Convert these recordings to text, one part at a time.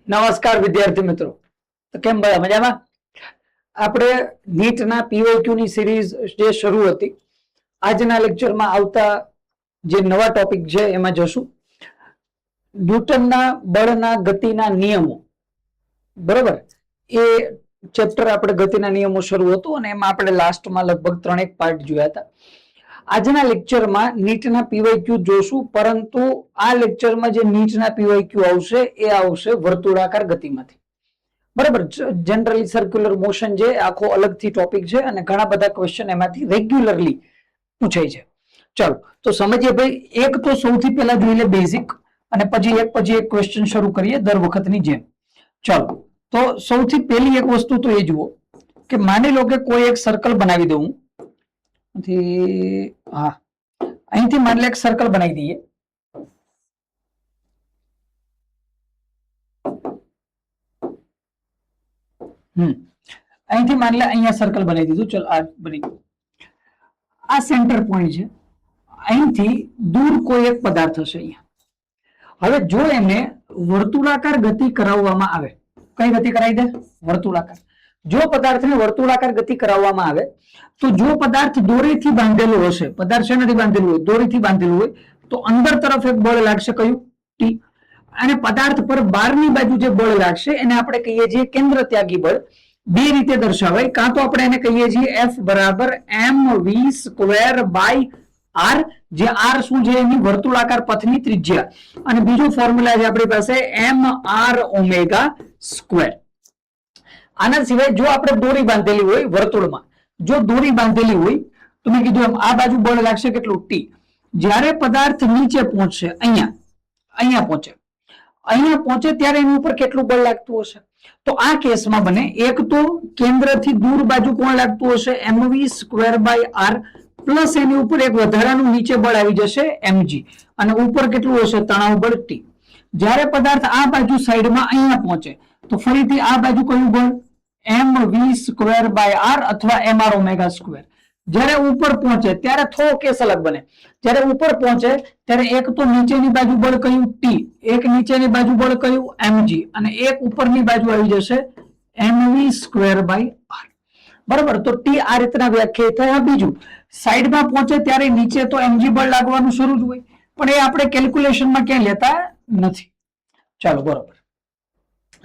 નમસ્કાર વિદ્યાર્થી મિત્રો, તો કેમ બધા મજામાં? આપણે નીટના પીવાયક્યુ ની સિરીઝ જે શરૂ હતી, આજના લેક્ચરમાં આવતા જે નવા ટોપિક છે એમાં જશું ન્યૂટનના બળના ગતિના નિયમો. બરોબર, એ ચેપ્ટર આપણે ગતિના નિયમો શરૂ હતું અને એમાં આપણે લાસ્ટમાં લગભગ 3 પાર્ટ જોયા હતા. આજના લેક્ચરમાં નીટના પીવાયક્યુ જોશું, પરંતુ આ લેક્ચરમાં જે નીટના પીવાયક્યુ આવશે એ આવશે વર્તુળાકાર ગતિમાંથી. બરાબર, જનરલી સર્ક્યુલર મોશન જે આખો અલગથી ટોપિક છે અને ઘણા બધા ક્વેશ્ચન એમાંથી રેગ્યુલરલી પૂછાય છે. ચાલો તો સમજીએ ભાઈ. એક તો સૌથી પહેલા જોઈ લે બેઝિક, અને પછી એક ક્વેશ્ચન શરૂ કરીએ દર વખતની જેમ. ચાલો તો સૌથી પહેલી એક વસ્તુ તો એ જુઓ કે માની લો કે કોઈ એક સર્કલ બનાવી દઉં. હા, અહીંથી માની લો એક સર્કલ બનાવી દઈએ. અહીંથી માની લે અહીંયા સર્કલ બનાવી દીધું. ચલો આ બની ગયું. આ સેન્ટર પોઈન્ટ છે. અહીંથી દૂર કોઈ એક પદાર્થ હશે અહીંયા. હવે જો એને વર્તુળાકાર ગતિ કરાવવામાં આવે, કઈ ગતિ કરાવી દે? વર્તુળાકાર. જો પદાર્થને વર્તુળાકાર ગતિ કરાવવામાં આવે તો જો પદાર્થ દોરીથી બાંધેલો હશે, પદાર્થ શેનાથી બાંધેલું હોય? દોરીથી બાંધેલું હોય, તો અંદર તરફ એક બળ લાગશે, કયું? ટી. અને પદાર્થ પર બહારની બાજુ જે બળ લાગશે એને આપણે કહીએ છીએ કેન્દ્ર ત્યાગી બળ. બે રીતે દર્શાવાય, કાં તો આપણે એને કહીએ છીએ F બરાબર mv સ્ક્વેર બાય r, જે r શું છે? એની વર્તુળાકાર પથની ત્રિજ્યા. અને બીજો ફોર્મ્યુલા છે આપણી પાસે mr ઓમેગા સ્ક્વેર. આના સિવાય જો આપણે દોરી બાંધેલી હોય વર્તુળમાં, જો દોરી બાંધેલી હોય તો મેં કીધું એમ આ બાજુ બળ લાગશે કેટલું? ટી. જ્યારે પદાર્થ નીચે પહોંચશે, અહીંયા પહોંચે ત્યારે એની ઉપર કેટલું બળ લાગતું હશે? તો આ કેસમાં બને, એક તો કેન્દ્રથી દૂર બાજુ કોણ લાગતું હશે? mv square by r, plus એની ઉપર એક વધારાનું નીચે બળ આવી જશે mg, અને ઉપર કેટલું હશે? તણાવ બળ ટી. જ્યારે પદાર્થ આ બાજુ સાઈડમાં અહીંયા પહોંચે તો ફરીથી આ બાજુ કયું બળ? mv સ્ક્વેર બાય r અથવા mr ઓમેગા સ્ક્વેર. જ્યારે ઉપર પહોંચે ત્યારે થોડો કેસ અલગ બને. જ્યારે ઉપર પહોંચે ત્યારે એક તો નીચેની બાજુ બળ કયું? ટી. એક નીચેની બાજુ બળ કયું? mg. અને એક ઉપરની બાજુ આવી જશે mv સ્ક્વેર બાય r. બરાબર, તો ટી આ રીતના વ્યાખ્યાયિત થાય. બીજું, સાઈડમાં પહોંચે ત્યારે નીચે તો mg બળ લાગવાનું શરૂ જ હોય, પણ એ આપણે કેલ્ક્યુલેશનમાં ક્યાંય લેતા નથી. ચાલો, બરોબર.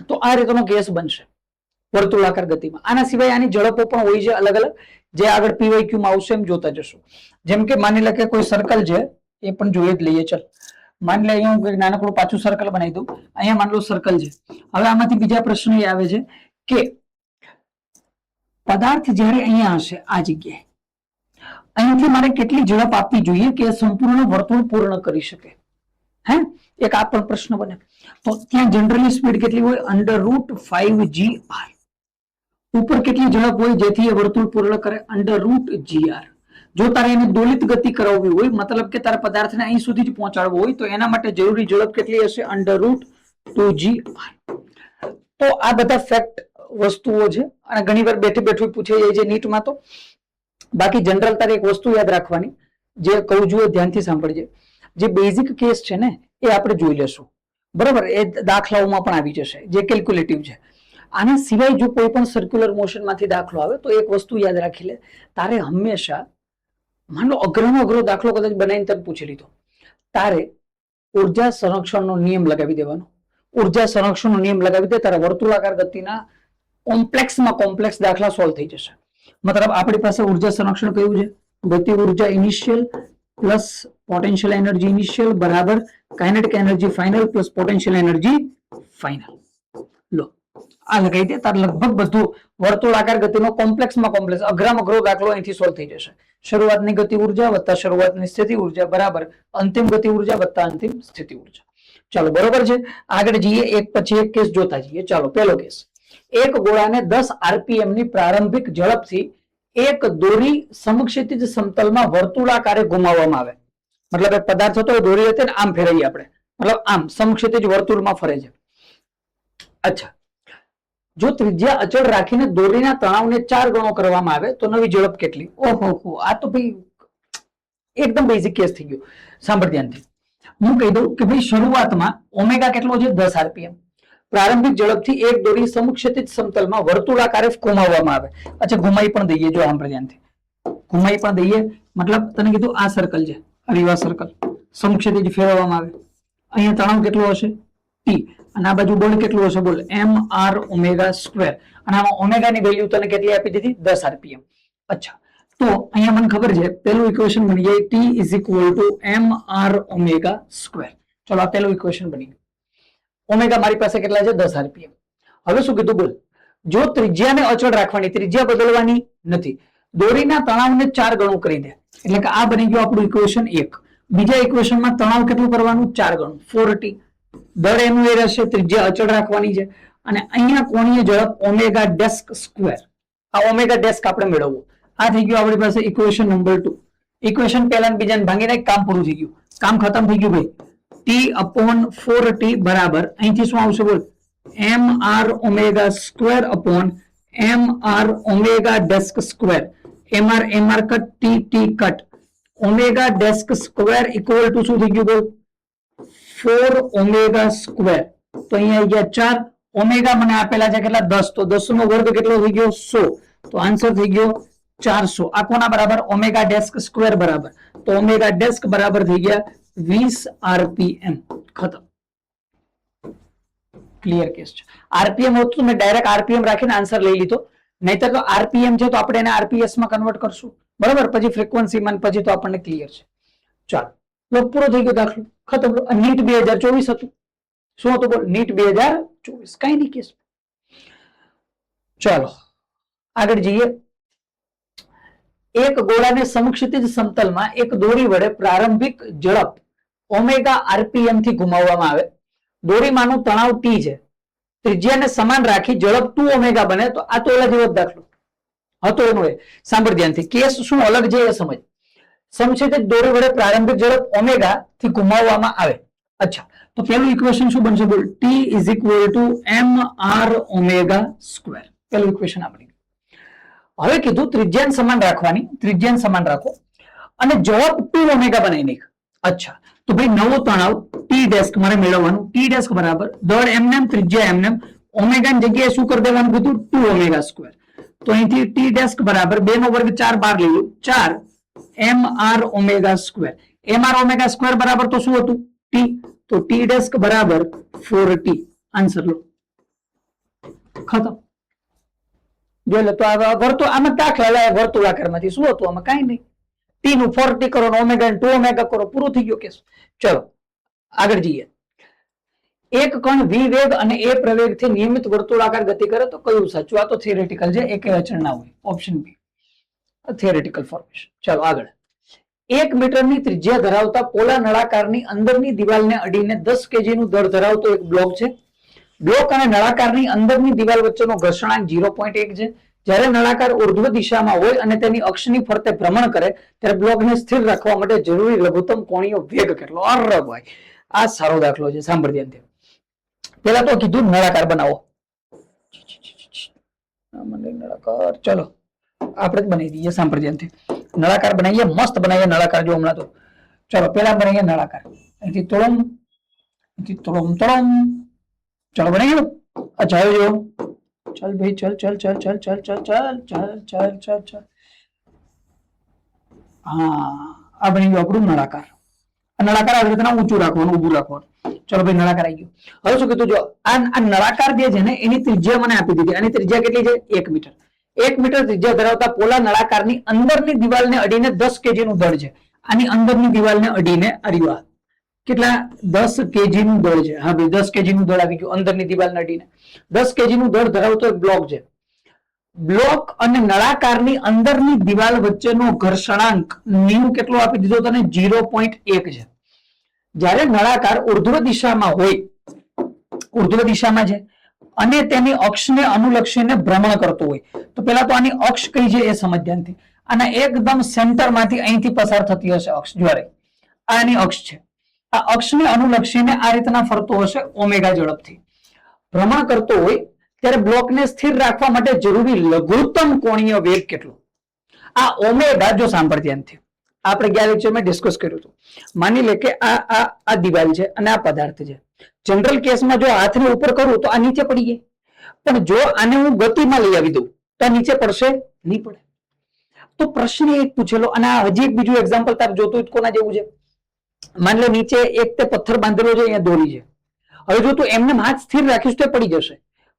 તો આ રીતનો કેસ બનશે વર્તુળાકાર ગતિમાં. આના સિવાય આની ઝડપો પણ હોય છે અલગ અલગ, જે આગળ પીવાયક્યુ માં આવશે એમ જોતા જશું. જેમ કે માની લે કે કોઈ સર્કલ છે, એ પણ જોઈએ જ લઈએ. ચલ, માની લે અહીંયા હું નાનકડું પાછું સર્કલ બનાવી દઉં. અહીંયા માની લો સર્કલ છે. હવે આમાંથી બીજા પ્રશ્ન એ આવે છે કે પદાર્થ જ્યારે અહીંયા હશે આ જગ્યાએ, અહીંથી મારે કેટલી ઝડપ આપવી જોઈએ કે સંપૂર્ણ વર્તુળ પૂર્ણ કરી શકે? હે, એક આ પણ પ્રશ્ન બને. તો ત્યાં જનરલી સ્પીડ કેટલી હોય? √5gr. ઉપર કેટલી ઝડપ હોય જેથી એ વર્તુળ પૂર્ણ કરે? √gr. જો તારે એને દોલિત ગતિ કરાવવી હોય, મતલબ કે તારા પદાર્થને અહીં સુધી જ પહોંચાડવો હોય, તો એના માટે જરૂરી ઝડપ કેટલી હશે? √2gr. તો આ બધા ફેક્ટ વસ્તુઓ છે અને ઘણી વાર બેઠી બેઠું પૂછાઈ જાય છે નીટમાં. તો બાકી જનરલ તારે એક વસ્તુ યાદ રાખવાની, જે કહું છું એ ધ્યાનથી સાંભળજે. જે બેઝિક કેસ છે ને એ આપણે જોઈ લેશું. બરાબર, એ દાખલાઓમાં પણ આવી જશે જે કેલ્ક્યુલેટિવ છે. આના સિવાય જો કોઈ પણ સર્ક્યુલર મોશન માંથી દાખલો આવે તો એક વસ્તુ યાદ રાખી લે, તારે હંમેશા, માન લો અઘરાનો અઘરો દાખલો કદાચ બનાવીને તને પૂછી લીધો, તારે ઉર્જા સંરક્ષણનો નિયમ લગાવી દેવાનો. ઉર્જા સંરક્ષણનો નિયમ લગાવી દે, તારા વર્તુળાકાર ગતિના કોમ્પ્લેક્સમાં કોમ્પ્લેક્સ દાખલા સોલ્વ થઈ જશે. મતલબ આપણી પાસે ઉર્જા સંરક્ષણ કયું છે? ગતિ ઉર્જા initial plus potential energy initial બરાબર kinetic energy final plus potential energy final. લો, આ લગાવી દે, તાર લગભગ બધું વર્તુળાકાર ગતિનો કોમ્પ્લેક્સમાં કોમ્પ્લેક્સ અઘરામાં અઘરો દાખલો અહીંથી સોલ્વ થઈ જશે. શરૂઆતની ગતિ ઉર્જા વત્તા શરૂઆતની સ્થિતિ ઉર્જા બરાબર અંતિમ ગતિ ઉર્જા વત્તા અંતિમ સ્થિતિ ઉર્જા. ચાલો, બરોબર છે. આગળ જઈએ, એક પછી એક કેસ જોતા જઈએ. ચાલો, પહેલો કેસ. એક ગોળાને 10 RPM ની પ્રારંભિક ઝડપથી એક દોરી સમક્ષિતિજ સમતલમાં વર્તુળાકારે ઘુમાવવામાં આવે. મતલબ એ પદાર્થ હતો એ દોરી હતી ને આમ ફેરવીએ આપણે, મતલબ આમ સમક્ષિતિજ વર્તુળમાં ફરે છે. અચ્છા, જો ત્રિજ્યા અચળ રાખીને દોરીના તણાવને 4 ગણો કરવામાં આવે તો નવી ઝડપ કેટલી? ઓહો, આ તો ભાઈ એકદમ બેઝિક કેસ થઈ ગયો. સાંભળ ધ્યાનથી. હું કહી દઉં કે ભાઈ શરૂઆતમાં ઓમેગા કેટલો છે? 10 RPM. પ્રારંભિક ઝડપથી એક દોરી સમક્ષિતિજ સમતલમાં વર્તુળાકારે ઘુમાવવામાં આવે. અચ્છા, ઘુમાઈ પણ દઈએ, જો આમ ધ્યાનથી ઘુમાઈ પણ દઈએ, મતલબ તને કીધું આ સર્કલ છે, આ સર્કલ સમક્ષિતિજ ફેરવવામાં આવે. અહીંયા તણાવ કેટલો હશે? ટી. અને આ બાજુ બળ કેટલું હશે? બોલ, એમ આર ઓમેગા સ્ક્વેર. અને આમાં ઓમેગાની વેલ્યુ તને કેટલી આપી દીધી? 10 આરપીએમ. અચ્છા, તો અહીંયા મને ખબર છે પેલું ઇક્વેશન બની જાય T is equal to M R omega square. ચલો, આ પેલું ઇક્વેશન બની ગયું. ઓમેગા મારી પાસે કેટલા છે? 10 આરપીએમ. હવે શું કીધું? બોલ, જો ત્રિજ્યાને અચળ રાખવાની, ત્રિજ્યા બદલવાની નથી, દોરીના તણાવને 4 ગણું કરી દે. એટલે કે આ બની ગયું આપણું ઇક્વેશન 1. બીજા ઇક્વેશનમાં તણાવ કેટલું કરવાનું? 4 ગણું, 4t. દળ એનું એ રહેશે, ત્રિજ્યા અચળ રાખવાની છે. અને અહીંયા કોણીય ઝડપ ઓમેગા ડેસ્ક સ્ક્વેર. આ ઓમેગા ડેસ્ક આપણે મેળવવું. આ થઈ ગયું આપણી પાસે ઇક્વેશન નંબર 2. ઇક્વેશન પહેલા અને બીજાને ભાંગીને કામ પૂરું થઈ ગયું, કામ ખતમ થઈ ગયું ભાઈ. t/4t બરાબર અહીંથી શું આવશે? બોલ, M R omega square upon M R omega dash square. MR cut, T cut, omega dash square equal to શું થઈ ગયું? બોલ, 4 ઓમેગા સ્ક્વેર. તો અહીંયા આવી ગયા 4. ઓમેગા મને આપેલા છે કેટલા? 10. તો 10 નો વર્ગ કેટલો થઈ ગયો? 100. તો આન્સર થઈ ગયો 400. આ કોના બરાબર? ઓમેગા ડેસ્ક સ્ક્વેર બરાબર. તો ઓમેગા ડેસ્ક બરાબર થઈ ગયા 20 આરપીએમ. ખતમ. ક્લિયર કેસ છે. આરપીએમ હોત તો મેં ડાયરેક્ટ આરપીએમ રાખીને આન્સર લઈ લીધો, નહીતર તો આરપીએમ છે તો આપણે એને આરપીએસ માં કન્વર્ટ કરશું, બરાબર? પછી ફ્રીક્વન્સી માં, પછી તો આપણને ક્લિયર છે. ચાલો, પૂરો થઈ ગયો દાખલો, ખતમ. નીટ 2024 હતું. શું હતું? બોલ, નીટ 2024. કઈ નહીં કેસ. ચાલો આગળ જઈએ. એક ગોળાને સમક્ષિતિજ સમતલમાં એક દોરી વડે પ્રારંભિક ઝડપ ઓમેગા આરપીએમ થી ઘુમાવવામાં આવે. દોરીમાંનું તણાવ ટી છે. ત્રિજ્યાને સમાન રાખી ઝડપ 2 ઓમેગા બને. તો આ તો ઓલા જેવો જ દાખલો હતો એનો. એ સાંભળ ધ્યાનથી, કેસ શું અલગ છે એ સમજ. સમક્ષિતિજ દોરી વડે પ્રારંભિક ઝડપ ઓમેગા થી ઘુમાવવામાં આવે. અચ્છા, તો પેલું ઇક્વેશન શું બનશે? બોલ, T is equal to M R omega square. પેલું ઇક્વેશન આપણે. હવે કીધું ત્રિજ્યાને સમાન રાખવાની, ત્રિજ્યાને સમાન રાખો અને ઝડપ 2 ઓમેગા બનાવી નાખ. અચ્છા, તો ભાઈ નવો તણાવ ટી ડેસ્ક મારે મેળવવાનું. ટી ડેસ્ક બરાબર દળ એમનેમ, ત્રિજ્યા એમનેમ, ઓમેગા ની જગ્યાએ શું કરી દેવાનું કીધું? 2 ઓમેગા સ્ક્વેર. તો અહીંથી ટી ડેસ્ક બરાબર 2 નો વર્ગ 4 બાર લઈ લો, 4 M R omega square. M R omega square બરાબર તો શું હતું? ટી. તો ટી ડેસ્ક બરાબર 4t. આન્સર લો, ખતમ. જોઈ લો. તો આમાં દાખલા લાયા વર્તુળાકારમાંથી. શું હતું આમાં? કઈ નહીં. ટી નું 4t કરો, ઓમેગા 2 ઓમેગા કરો, પૂરું થઈ ગયો કેસ. ચલો આગળ જઈએ. એક કણ વી વેગ અને એ પ્રવેગથી નિયમિત વર્તુળાકાર ગતિ કરે તો કયું સાચું? આ તો થિયરેટિકલ છે, એક અચળ ના હોય. Option B theoretical formation. ચાલો આગળ. 1 મીટરની ત્રિજ્યા ધરાવતા પોલા નળાકારની અંદરની દિવાલને અડીને 10 kg નું દળ ધરાવતો એક બ્લોક છે. બ્લોક અને નળાકારની અંદરની દિવાલ વચ્ચેનો ઘર્ષણાંક 0.1 છે. જ્યારે નળાકાર ઉર્ધ્વ દિશામાં હોય અને તેની અક્ષની ફરતે ભ્રમણ કરે ત્યારે બ્લોકને સ્થિર રાખવા માટે જરૂરી લઘુત્તમ કોણીય વેગ કેટલો? અરે ભાઈ, આ સારો દાખલો છે, સાંભળ ધ્યાનથી. પેલા તો કીધું નળાકાર બનાવો. નળાકાર, ચલો આપણે જ બનાવી દઈએ. સાંભળ ધ્યાનથી, નળાકાર બનાવીએ, મસ્ત બનાવીએ નળાકાર. જો હમણાં તો ચલો પેલા બનાવીએ નળાકાર. અહીંથી તોડમ, અહીંથી તોડમ તોડમ. ચલો બનાવી ગયો. અચ્છા, હવે જો, ચલ ભાઈ, ચલ ચલ ચલ ચલ ચલ ચલ ચલ ચલ ચલ ચલ ચલ. હા, આ બની ગયું આપણું નળાકાર. નળાકાર આવી રીતના ઊંચું રાખવાનું, ઊભું રાખવાનું. ચલો ભાઈ, નળાકાર આવી ગયું. હવે શું કીધું? જો આ નળાકાર જે છે ને એની ત્રિજ્યા મને આપી દીધી. આની ત્રિજ્યા કેટલી છે? 1 મીટર. 1 મીટર ત્રિજ્યા ધરાવતા પોલા નળાકારની અંદરની દિવાલને અડીને 10 kg નું દળ છે. આની અંદરની દિવાલને અડીને અરીવા કેટલા? 10 kg નું દળ છે. હા ભાઈ, 10 kg નું દળ આવી ગયું અંદરની દિવાલને અડીને. 10 kg નું દળ ધરાવતો એક બ્લોક છે. બ્લોક અને નળાકારની અંદરની દિવાલ વચ્ચેનો ઘર્ષણાંક ન્યુ કેટલો આપી દીધો તને? 0.1 છે. જ્યારે નળાકાર ઉર્ધ્વ દિશામાં હોય, ઉર્ધ્વ દિશામાં છે અને તેની અક્ષને અનુલક્ષીને ભ્રમણ કરતો હોય, તો પેલા તો આની અક્ષ કઈ છે એ સમજ ધ્યાનથી. આના એકદમ સેન્ટરમાંથી અહીંથી પસાર થતી હશે અક્ષ. જ્યારે આની અક્ષ છે, આ અક્ષને અનુલક્ષીને આ રીતના ફરતો હશે ઓમેગા ઝડપથી. ભ્રમણ કરતો હોય ત્યારે બ્લોકને સ્થિર રાખવા માટે જરૂરી લઘુત્તમ કોણીય વેગ કેટલો? આ ઓમેગા, જો સાંભળ ધ્યાનથી, આપણે ગયા લેક્ચરમાં ડિસ્કસ કર્યું હતું. માની લે કે આ દિવાલ છે અને આ પદાર્થ છે. જનરલ કેસમાં જો હાથને ઉપર કરું તો આ નીચે પડી જાય, પણ જો આને હું ગતિમાં લઈ આવી દઉં તો આ નીચે પડશે નહીં પડે. તો પ્રશ્ન એક પૂછેલો, અને આ હજી એક બીજું એક્ઝામ્પલ તાર જોતું કોના જેવું છે. માની લે નીચે એક તે પથ્થર બાંધેલો છે, અહીંયા દોરી છે. હવે જો તું એમને હાથ સ્થિર રાખીશ તો પડી જશે,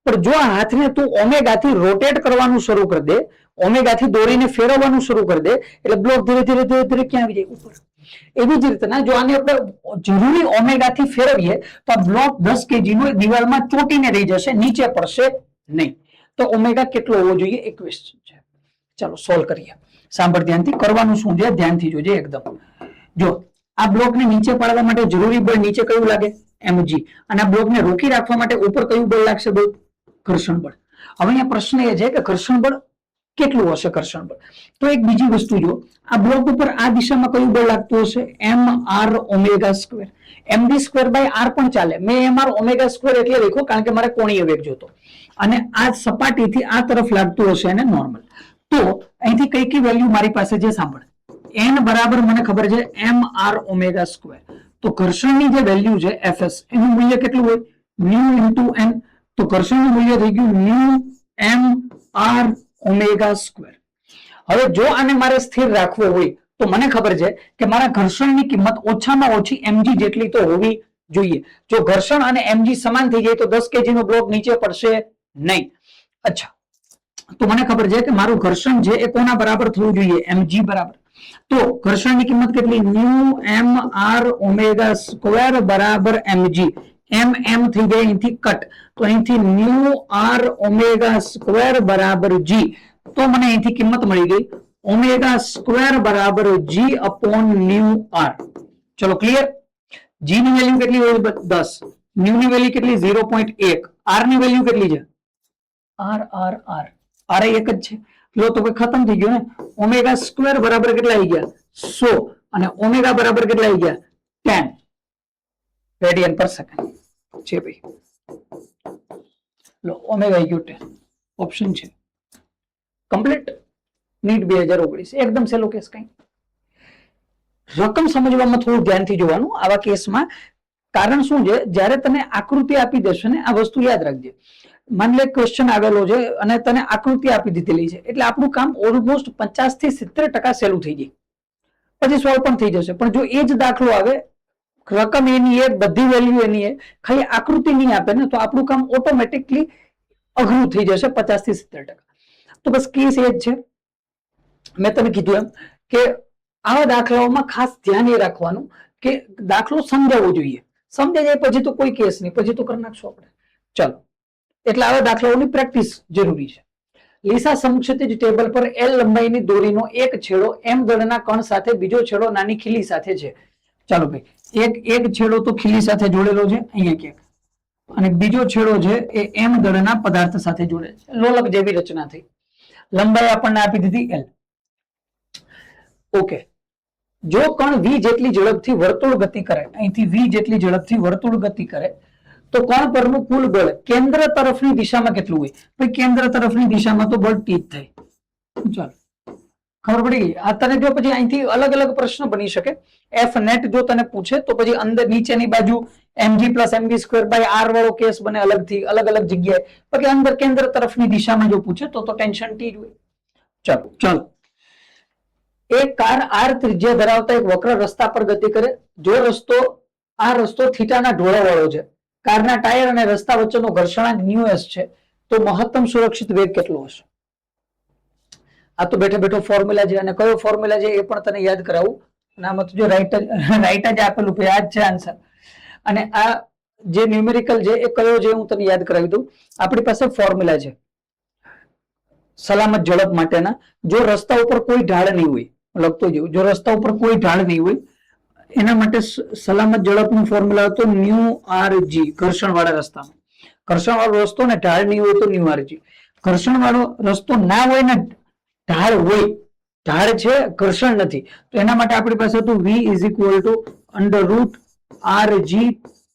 પણ જો આ હાથને તું ઓમેગાથી રોટેટ કરવાનું શરૂ કરી દે, ઓમેગાથી દોરીને ફેરવવાનું શરૂ કરી દે, એટલે બ્લોક ધીરે ધીરે ધીરે ધીરે ક્યાં આવી જાય? ઉપર. એવી જ રીતના જો આને આપણે જરૂરી ઓમેગાથી ફેરવીએ તો આ બ્લોક 10 kg નો દિવાલમાં ચોંટીને રહી જશે, નીચે પડશે નહીં. તો ઓમેગા કેટલો હોવો જોઈએ? 21 છે. ચાલો સોલ્વ કરીએ. સાંભળ ધ્યાનથી, કરવાનું શું છે ધ્યાનથી જોજે એકદમ. જો આ બ્લોકને નીચે પાડવા માટે જરૂરી બળ નીચે કયું લાગે? mg. અને આ બ્લોકને રોકી રાખવા માટે ઉપર કયું બળ લાગશે? બોલ, ઘર્ષણ બળ. હવે અહીંયા પ્રશ્ન એ છે કે ઘર્ષણ બળ કેટલું હશે? ઘર્ષણ બળ. તો એક બીજી વસ્તુ જો, આ બ્લોક ઉપર આ દિશામાં કયું બળ લાગતું હશે? mr omega square. md square by r પણ ચાલે. મેં mr ઓમેગા સ્ક્વેર એટલે લખ્યું કારણ કે મારે કોણીય વેગ જોતો, અને આ સપાટીથી આ તરફ લાગતું હશે એને નોર્મલ. તો અહીંથી કઈ કઈ વેલ્યુ મારી પાસે છે સાંભળ. n બરાબર મને ખબર છે mr ઓમેગા સ્ક્વેર. તો ઘર્ષણની જે વેલ્યુ છે fs, એનું મૂલ્ય કેટલું હોય? New into n. તો ઘર્ષણનું મૂલ્ય થઈ ગયું ન્યુ mr ઓમેગા સ્ક્વેર. હવે જો આને મારે સ્થિર રાખવો હોય તો મને ખબર છે કે મારા ઘર્ષણની કિંમત ઓછામાં ઓછી mg જેટલી તો હોવી જોઈએ. જો ઘર્ષણ અને mg સમાન થઈ જાય તો 10 kg નો બ્લોક નીચે પડશે નહીં. અચ્છા, તો મને ખબર છે કે મારું ઘર્ષણ છે એ કોના બરાબર થવું જોઈએ? mg બરાબર. તો ઘર્ષણની કિંમત કેટલી? ન્યુ mr ઓમેગા સ્ક્વેર બરાબર mg. m થઈ જાય અહીંથી કટ, તો અહીંથી ન્યુ r ઓમેગા સ્ક્વેર બરાબર g. તો મને અહીંથી કિંમત મળી ગઈ ઓમેગા સ્ક્વેર બરાબર g અપોન ન્યુ r. ચલો ક્લિયર. g ની વેલ્યુ કેટલી હોય? 10. ન્યુ ની વેલ્યુ કેટલી? 0.1. r ની વેલ્યુ કેટલી છે? r એક જ છે. લો તો ખતમ થઈ ગયો ને. ઓમેગા સ્ક્વેર બરાબર કેટલા આવી ગયા? 100. અને ઓમેગા બરાબર કેટલા આવી ગયા? 10 રેડિયન પર સેકન્ડ છે ભાઈ. લો ઓમેગા આવી ગયો 10. ઓપ્શન છે કમ્પ્લીટ. નીટ 2019 એકદમ સહેલો કેસ. કઈ રકમ સમજવામાં થોડું ધ્યાનથી જોવાનું આવા કેસમાં. કારણ શું છે, જ્યારે તને આકૃતિ આપી દેશે ને, આ વસ્તુ યાદ રાખજે. માની લે ક્વેશ્ચન આવેલો છે અને તને આકૃતિ આપી દીધેલી છે, એટલે આપણું કામ ઓલમોસ્ટ 50 થી 70% સહેલું થઈ જાય, પછી સોલ્વ પણ થઈ જશે. પણ જો એ જ દાખલો આવે, રકમ એની એ, બધી વેલ્યુ એની એ, ખાલી આકૃતિ નહીં આપે ને, તો આપણું કામ ઓટોમેટિકલી અઘરું થઈ જશે 50 થી 70%. તો બસ કેસ એ જ છે. મેં તમે કીધું એમ કે આવા દાખલાઓમાં ખાસ ધ્યાન એ રાખવાનું કે દાખલો સમજાવવો જોઈએ. સમજાઈ જાય પછી તો કોઈ કેસ નહીં, પછી તો કરી નાખશું આપણે. ચાલો, એટલે આવા દાખલાઓની પ્રેક્ટિસ જરૂરી છે. લીસા સમક્ષિતિજ ટેબલ પર L લંબાઈની દોરીનો એક છેડો m દળના કણ સાથે, બીજો છેડો નાની ખીલી સાથે છે. ચાલો ભાઈ, એક છેડો તો ખીલી સાથે જોડેલો છે અહીંયા ક્યાંક, અને બીજો છેડો છે એ m દળના પદાર્થ સાથે જોડેલો છે. લોલક જેવી રચના થઈ. લંબાઈ આપણને આપી દીધી L. ઓકે, જો કણ v જેટલી ઝડપથી વર્તુળ ગતિ કરે, અહીંથી v જેટલી ઝડપથી વર્તુળ ગતિ કરે, તો કણ પરનું કુલ બળ કેન્દ્ર તરફની દિશામાં કેટલું હોય? ભાઈ કેન્દ્ર તરફની દિશામાં તો બળ T જ થાય. ચાલો ખબર પડી ગઈ. આ તને જો પછી અહીંથી અલગ અલગ પ્રશ્ન બની શકે. F નેટ જો તને પૂછે તો પછી અંદર નીચેની બાજુ mg plus mb square by r વાળો કેસ બને અલગથી, અલગ અલગ જગ્યાએ. બાકી અંદર કેન્દ્ર તરફની દિશામાં જો પૂછે તો ટેન્શન T જ હોય. ચાલો ચાલો, એક કાર r ત્રિજ્યા ધરાવતા એક વક્ર રસ્તા પર ગતિ કરે. જો આ રસ્તો થીટાના ઢોળા વાળો છે, કારના ટાયર અને રસ્તા વચ્ચેનો ઘર્ષણાંક ન્યુ s છે, તો મહત્તમ સુરક્ષિત વેગ કેટલો હશે? આ તો બેઠો બેઠો ફોર્મ્યુલા છે, અને કયો ફોર્મ્યુલા છે એ પણ તને યાદ કરાવું. અને આમાં તો જો રાઈટ જ આપેલું છે, આ જ છે આન્સર. અને આ જે ન્યુમેરિકલ છે એ કયો છે હું તને યાદ કરાવી દઉં. આપણી પાસે ફોર્મ્યુલા છે સલામત ઝડપ માટેના. જો રસ્તા ઉપર કોઈ ઢાળ નહીં હોય, લખતો જવું, જો રસ્તા ઉપર કોઈ ઢાળ નહીં હોય, એના માટે સલામત ઝડપનું ફોર્મ્યુલા હતો ન્યુ rg. ઘર્ષણ વાળા રસ્તામાં, ઘર્ષણ વાળો રસ્તો ને ઢાળ નહીં હોય તો ન્યુ rg. ઘર્ષણ વાળો રસ્તો ના હોય ને ઢાળ હોય, ઢાળ છે ઘર્ષણ નથી, તો એના માટે આપણી પાસે હતું v is equal two under route rg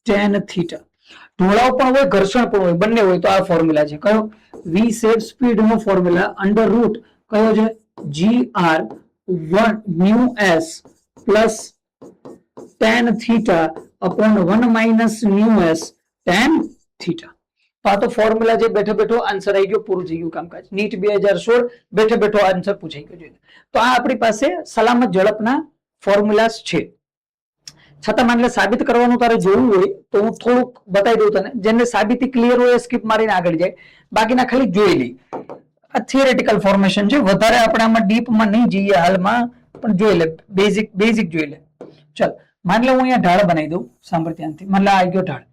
tan theta. ઢોળાવ પણ હોય, ઘર્ષણ પણ હોય, બંને હોય તો આ ફોર્મ્યુલા છે. કયો? v સેટ સ્પીડ નો ફોર્મ્યુલા અંડર રૂટ કયો છે? gr 1 new s plus tan theta upon 1 minus new S tan theta. तो आ तो फॉर्म्युला जे बैठे बैठो आंसर आई गयो, पूરું થઈ ગયું કામકાજ। નીટ 2016 બેઠે બેઠો આન્સર પૂછાઈ ગયો। તો આ આપણી પાસે સલામત ઝડપના ફોર્મ્યુલાસ છે। છતાં માનલે સાબિત કરવાનું તારે જોવું હોય તો હું થોડુંક બતાવી દઉં તને, જેને સાબિતી ક્લિયર હોય સ્કીપ મારીને આગળ જાય, બાકીના ખાલી જોઈ લઈ। આ થિયરેટિકલ ફોર્મેશન છે, વધારે આપણે આમાં ડીપમાં નહીં જઈએ હાલમાં, પણ જોઈ લે, બેઝિક જોઈ લે। ચલ માન લે હું અહીંયા ઢાળ બનાવી દઉં, સાંભળ ધ્યાનથી। માન લે આ ગયો ઢાળ,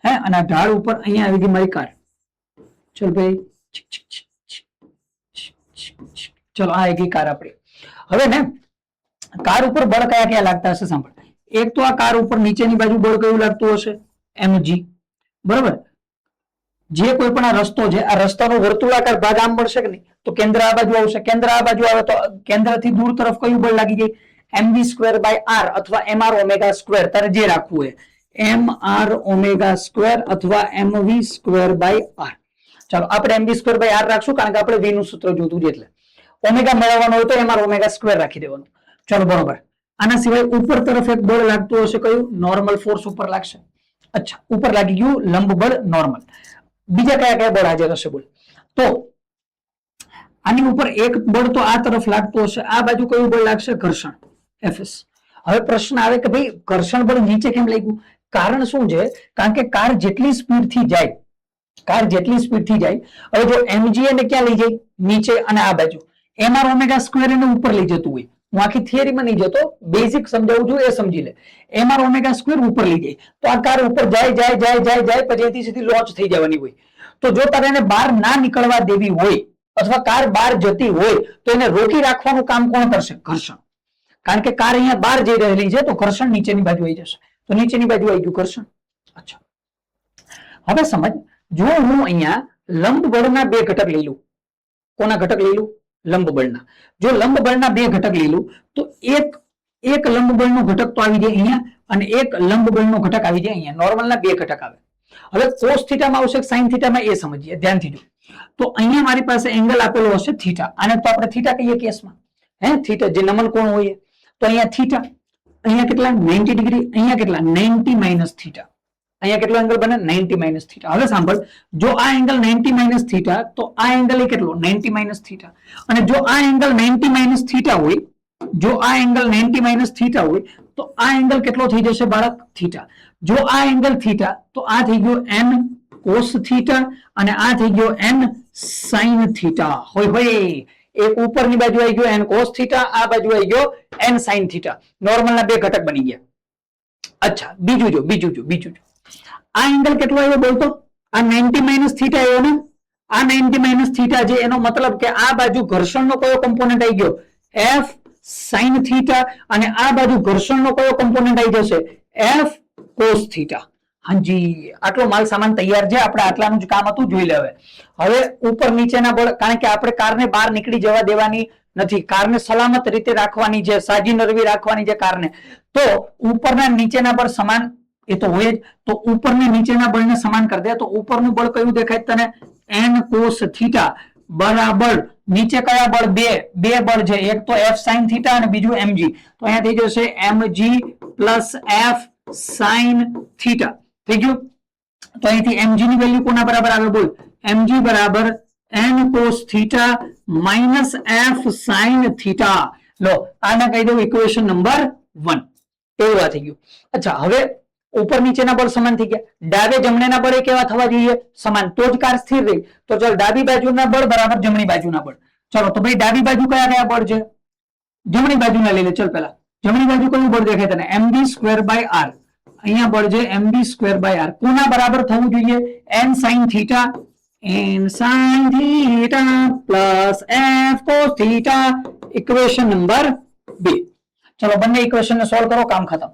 હે, અને આ ઢાળ ઉપર અહીંયા આવી ગઈ મારી કાર। ચલ ભાઈ, ચલો આ આવી ગઈ કાર આપણી। હવે ને કાર ઉપર બળ કયા કયા લાગતા હશે સાંભળ। એક તો આ કાર ઉપર નીચેની બાજુ બળ કયું લાગતું હશે? mg, બરાબર। જે કોઈ પણ આ રસ્તો છે, આ રસ્તાનો વર્તુળાકાર ભાગ આમ મળશે કે નહીં, તો કેન્દ્ર આ બાજુ આવશે, કેન્દ્ર આ બાજુ આવે તો કેન્દ્રથી દૂર તરફ કયું બળ લાગી જાય? mv સ્ક્વેર બાય r અથવા mr ઓમેગા સ્ક્વેર, તારે જે રાખવું હોય, mr ઓમેગા સ્ક્વેર અથવા mv સ્ક્વેર બાય r। ચાલો આપણે mv સ્ક્વેર બાય r રાખશું, કારણ કે આપણે v નું સૂત્ર જોતું છે, એટલે ઓમેગા મેળવવાનો હોય તો mr ઓમેગા સ્ક્વેર રાખી દેવાનું। ચાલો બરોબર। આના સિવાય ઉપર તરફ એક બળ લાગતું હશે, કયું? નોર્મલ ફોર્સ ઉપર લાગશે। અચ્છા, ઉપર લાગી ગયું લંબ બળ, નોર્મલ। બીજા કયા કયા બળ હાજર હશે બોલ? તો આની ઉપર એક બળ તો આ તરફ લાગતું હશે, આ બાજુ કયું બળ લાગશે? ઘર્ષણ, Fs। હવે પ્રશ્ન આવે કે ભાઈ ઘર્ષણ બળ નીચે કેમ લાગ્યું? કારણ શું છે? કારણ કે કાર જેટલી સ્પીડ થી જાય, હવે જો mg એને ક્યાં લઈ જાય? નીચે, અને આ બાજુ mr ઓમેગા સ્ક્વેર એને ઉપર લઈ જતું હોય। હું આખી થિયરીમાં નહીં જતો, બેઝિક સમજાવું છું, એ સમજી લે। mr ઓમેગા સ્ક્વેર ઉપર લઈ જાય તો આ કાર ઉપર જાય પછી અહીંથી સીધી લોન્ચ થઈ જવાની હોય। તો જો તારે એને બહાર ના નીકળવા દેવી હોય અથવા કાર બહાર જતી હોય તો એને રોકી રાખવાનું કામ કોણ કરશે? ઘર્ષણ। કારણ કે કાર અહીંયા બહાર જઈ રહેલી છે તો ઘર્ષણ નીચેની બાજુ આવી જશે, તો નીચેની બાજુ આવી ગયું ઘર્ષણ। અચ્છા, હવે સમજ, જો હું અહીંયા લંબ બળના બે ઘટક લઈ લઉં, કોના ઘટક લઈ લઉં? લંબ બળના। જો લંબ બળના બે ઘટક લઈ લઉં તો એક લંબ બળનો ઘટક તો આવી જાય અહીંયા, અને એક લંબ બળનો ઘટક આવી જાય અહીંયા। નોર્મલના બે ઘટક આવે। હવે કોસ થીટામાં આવશે, સાઇન થીટામાં, એ સમજીએ, ધ્યાનથી જો। તો અહીંયા મારી પાસે એંગલ આપેલો હશે થીટા, આને તો આપણે થીટા કહીએ કેસમાં, હે, થીટા જે નમન કોણ હોય, તો અહીંયા થીટા, અહીંયા કેટલા? 90 ડિગ્રી, અહીંયા કેટલા? 90 માઇનસ થીટા। અહીંયા કેટલો એંગલ બને? 90 માઇનસ થીટા। હવે સાંભળ, જો આ એંગલ 90 માઇનસ થીટા, તો આ એંગલ એ કેટલો? 90 માઇનસ થીટા। અને જો આ એંગલ 90 માઇનસ થીટા હોય, જો આ એંગલ 90 માઇનસ થીટા હોય તો આ એંગલ કેટલો થઈ જશે બાળક? થીટા। જો આ એંગલ થીટા, તો આ થઈ ગયો n કોસ થીટા, અને આ થઈ ગયો n સાઇન થીટા। હોય એક ઉપરની બાજુ આવી ગયો n કોસ થીટા, આ બાજુ આવી ગયો n સાઇન થીટા। નોર્મલના બે ઘટક બની ગયા। અચ્છા, બીજું જો આ એંગલ કેટલો આવ્યો બોલતો? આ 90 માઇનસ થીટા આવ્યો ને, આ 90 માઇનસ થીટા છે, એનો મતલબ કે આ બાજુ ઘર્ષણનો કયો કોમ્પોનન્ટ આવી ગયો? f સાઇન થીટા, અને આ બાજુ ઘર્ષણનો કયો કોમ્પોનન્ટ આવી જશે? f cos theta. હાજી, આટલો માલ સામાન તૈયાર છે, આપણે આટલાનું જ કામ હતું, જોઈ લે। હવે ઉપર નીચેના બળ, કારણ કે આપણે કારને બહાર નીકળી જવા દેવાની નથી, કારને સલામત રીતે રાખવાની છે, સાજી નરવી રાખવાની છે કારને, તો ઉપરના નીચેના બળ સમાન એ તો હોય જ। તો ઉપર ને નીચેના બળને સમાન કરી દે, તો ઉપરનું બળ કયું દેખાય તને? n કોસ થીટા બરાબર નીચે કયા બળ? બે બળ છે, એક તો f સાઇન થીટા અને બીજું mg। તો અહીંયા થઈ જશે mg plus f sine theta, થઈ ગયું। તો અહીંથી mg ની વેલ્યુ કોના બરાબર આવે બોલ? mg બરાબર n cos theta minus f sine theta. લો, આને કહી દઉં ઇક્વેશન નંબર 1। એવું આ થઈ ગયું। અચ્છા, હવે ઉપર નીચેના બળ સમાન થઈ ગયા, ડાબે જમણેના બળ કેવા થવા જોઈએ? સમાન, તો જ કાર સ્થિર રહી। તો ચાલ, ડાબી બાજુના બળ બરાબર જમણી બાજુના બળ। ચલો તો ભાઈ ડાબી બાજુ કયા કયા બળ છે? જમણી બાજુના લઈ લે। ચલ પહેલા જમણી બાજુ કયું બળ દેખાય તને? mb square by r। અહીંયા બળ છે mb સ્ક્વેર બાય r, કોના બરાબર થવું જોઈએ? n sine theta, n sine theta plus f cos theta, equation number 2। ચલો બંને ઇક્વેશન ને સોલ્વ કરો, કામ ખતમ।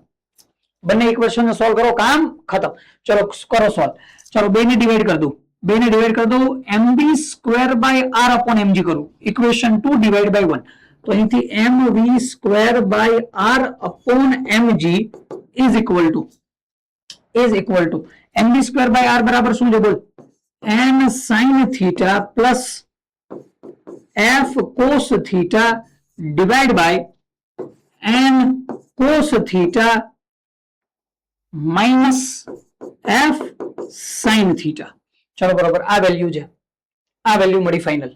બંને ઇક્વેશન ને સોલ્વ કરો, કામ ખતમ। ચલો કરો સોલ્વ। ચલો બે ને ડિવાઈડ કરી દઉં, mb square by r upon mg કરું, ઇક્વેશન 2 ડિવાઈડ બાય 1। તો અહીંથી mv square by r upon mg is equal to mb square by r બરાબર શું છે બોલ? n sine theta plus f cos theta divide by n cos theta minus F sine theta. ચલો બરોબર, આ value છે, આ વેલ્યુ મળી ફાઇનલ.